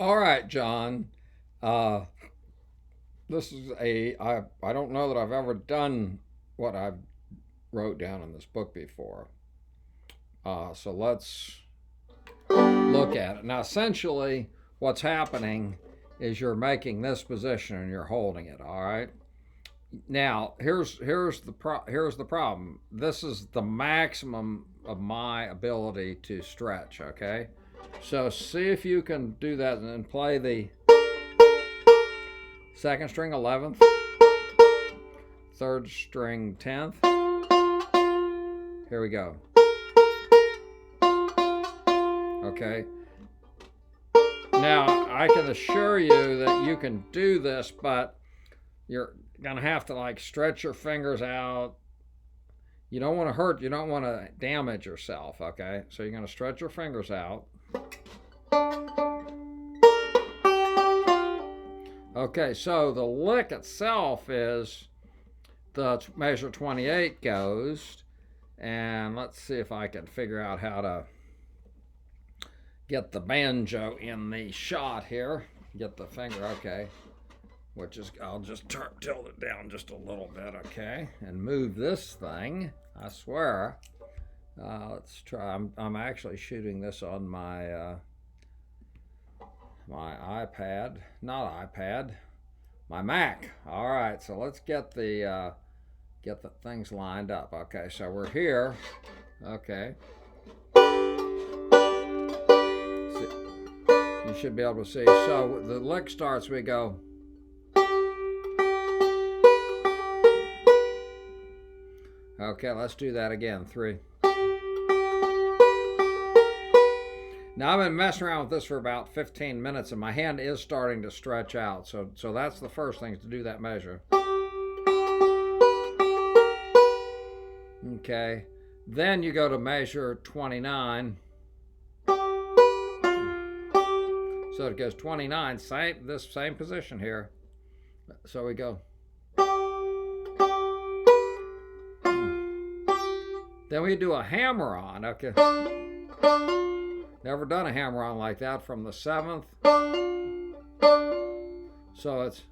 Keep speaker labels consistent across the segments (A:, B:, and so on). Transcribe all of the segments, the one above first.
A: All right, John. Uh, this is I don't know that I've ever done what I've wrote down in this book before. So let's look at it. Now, essentially, what's happening is you're making this position and you're holding it. All right. Now, here's the problem. This is the maximum of my ability to stretch. Okay. So see if you can do that and play the second string 11th, third string 10th. Here we go. Okay. Now, I can assure you that you can do this, but you're going to have to like stretch your fingers out. You don't want to hurt, you don't want to damage yourself, okay? So you're going to stretch your fingers out. Okay, so the lick itself is the measure 28 goes, and let's see if I can figure out how to get the banjo in the shot here. Get the finger, okay. Which is, I'll just tilt it down just a little bit, okay, and move this thing. I swear. Let's try. I'm actually shooting this on my my iPad, not iPad, my Mac. All right, so let's get the things lined up. Okay, so we're here. Okay. You should be able to see. So the lick starts. We go. Okay, let's do that again. 3. Now I've been messing around with this for about 15 minutes and my hand is starting to stretch out. So that's the first thing, is to do that measure. Okay. Then you go to measure 29. So it goes 29, this same position here. So we go. Then we do a hammer-on, okay. Never done a hammer-on like that from the 7th. So it's.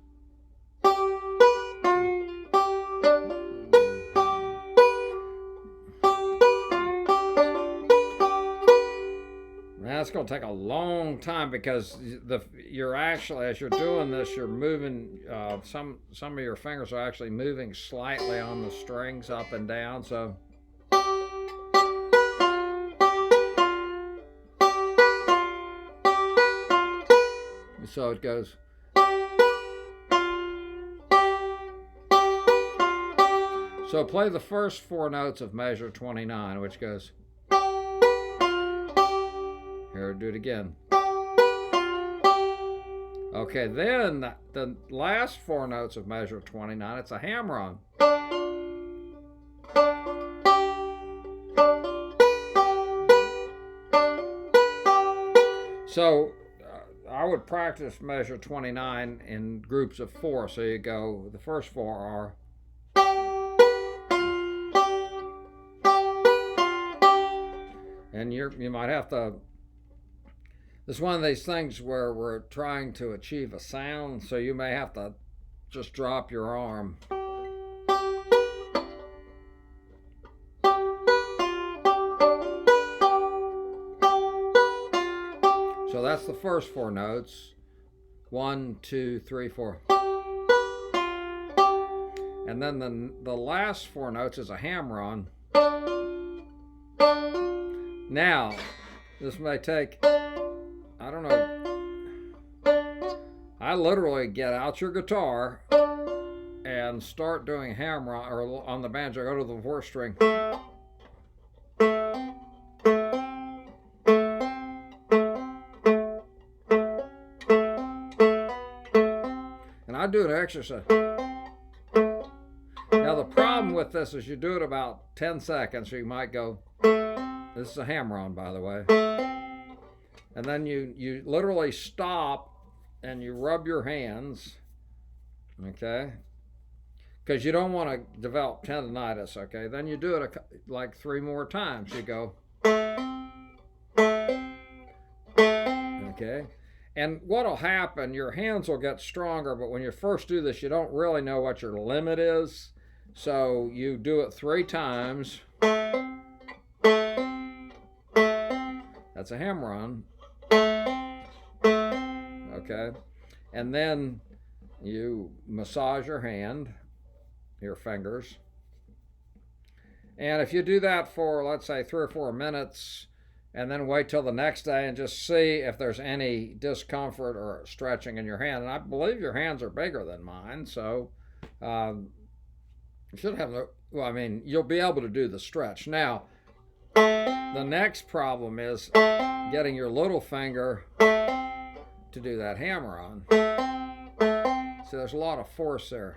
A: That's going to take a long time because you're actually, as you're doing this, you're moving, some of your fingers are actually moving slightly on the strings up and down, so. So it goes. So play the first 4 notes of measure 29, which goes. Here, do it again. Okay, then the last 4 notes of measure 29, it's a hammer-on. So I would practice measure 29 in groups of 4. So you go, the first 4 are. And you might have to. This is one of these things where we're trying to achieve a sound, so you may have to just drop your arm. So that's the first 4 notes. 1, 2, 3, 4. And then the last 4 notes is a hammer-on. Now, this may take, I don't know. I literally get out your guitar and start doing hammer-on, or on the banjo, go to the 4th string. And I do an exercise. Now the problem with this is you do it about 10 seconds, so you might go. This is a hammer-on, by the way. And then you literally stop and you rub your hands, okay? Because you don't want to develop tendonitis, okay? Then you do it like 3 more times. You go, okay? And what'll happen, your hands will get stronger, but when you first do this, you don't really know what your limit is. So you do it 3 times. That's a hammer-on. Okay. And then you massage your hand, your fingers. And if you do that for, let's say, 3 or 4 minutes, and then wait till the next day and just see if there's any discomfort or stretching in your hand. And I believe your hands are bigger than mine, so you should have, well, I mean, you'll be able to do the stretch. Now, the next problem is getting your little finger to do that hammer-on. So there's a lot of force there.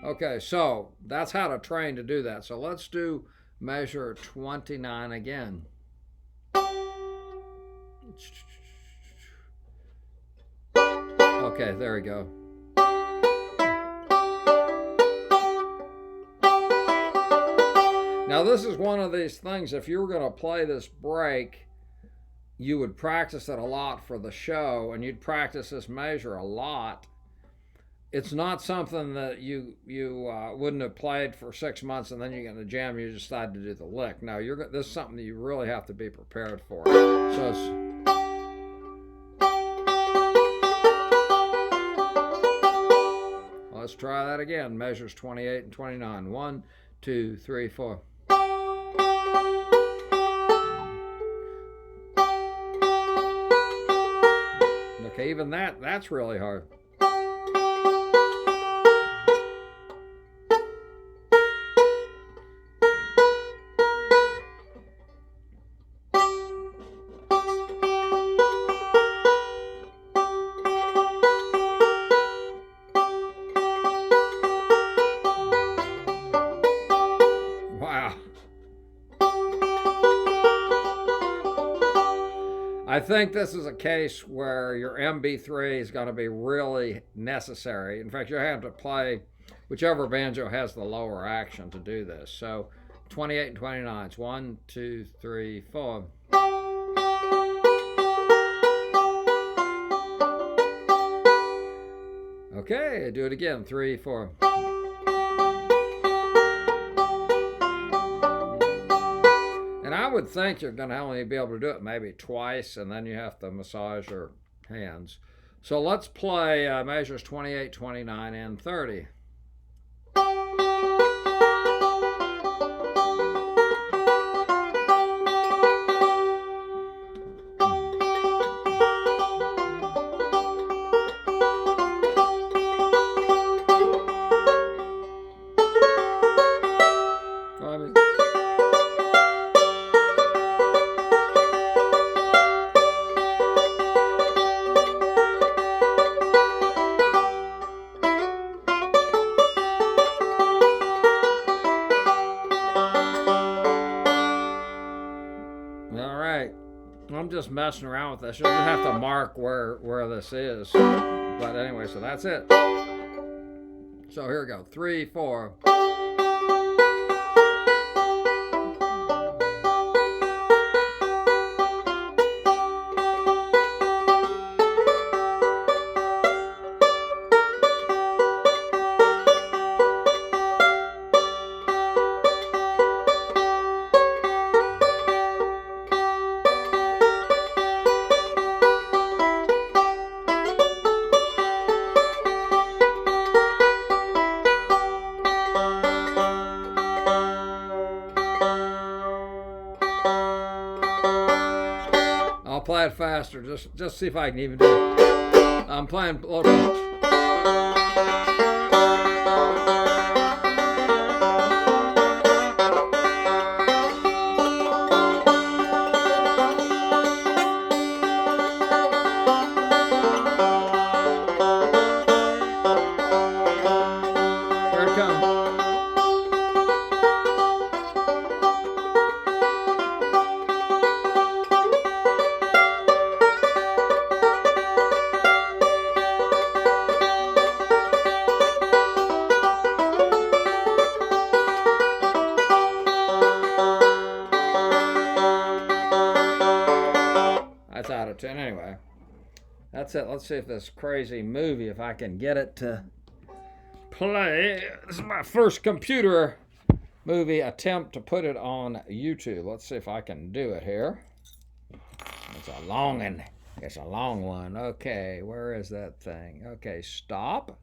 A: Okay, so that's how to train to do that. So let's do measure 29 again. Okay, there we go. Now this is one of these things, if you were going to play this break, you would practice it a lot for the show, and you'd practice this measure a lot. It's not something that you wouldn't have played for 6 months and then you get in the jam and you decide to do the lick. No, this is something that you really have to be prepared for. So let's try that again. Measures 28 and 29. 1, 2, 3, 4. Okay, even that's really hard. I think this is a case where your MB3 is going to be really necessary. In fact, you'll have to play whichever banjo has the lower action to do this. So 28 and 29. It's 1, 2, 3, 4. Okay, do it again. 3, 4. And I would think you're going to only be able to do it maybe twice, and then you have to massage your hands. So let's play measures 28, 29, and 30. I'm just messing around with this. You'll just have to mark where this is. But anyway, so that's it. So here we go. 3, 4. I'll play it faster, just see if I can even do it. I'm playing local. Here it comes. That's out of 10 anyway. That's it. Let's see if this crazy movie, if I can get it to play. This is my first computer movie attempt to put it on YouTube. Let's see if I can do it here. It's a long one. Okay, where is that thing? Okay, stop.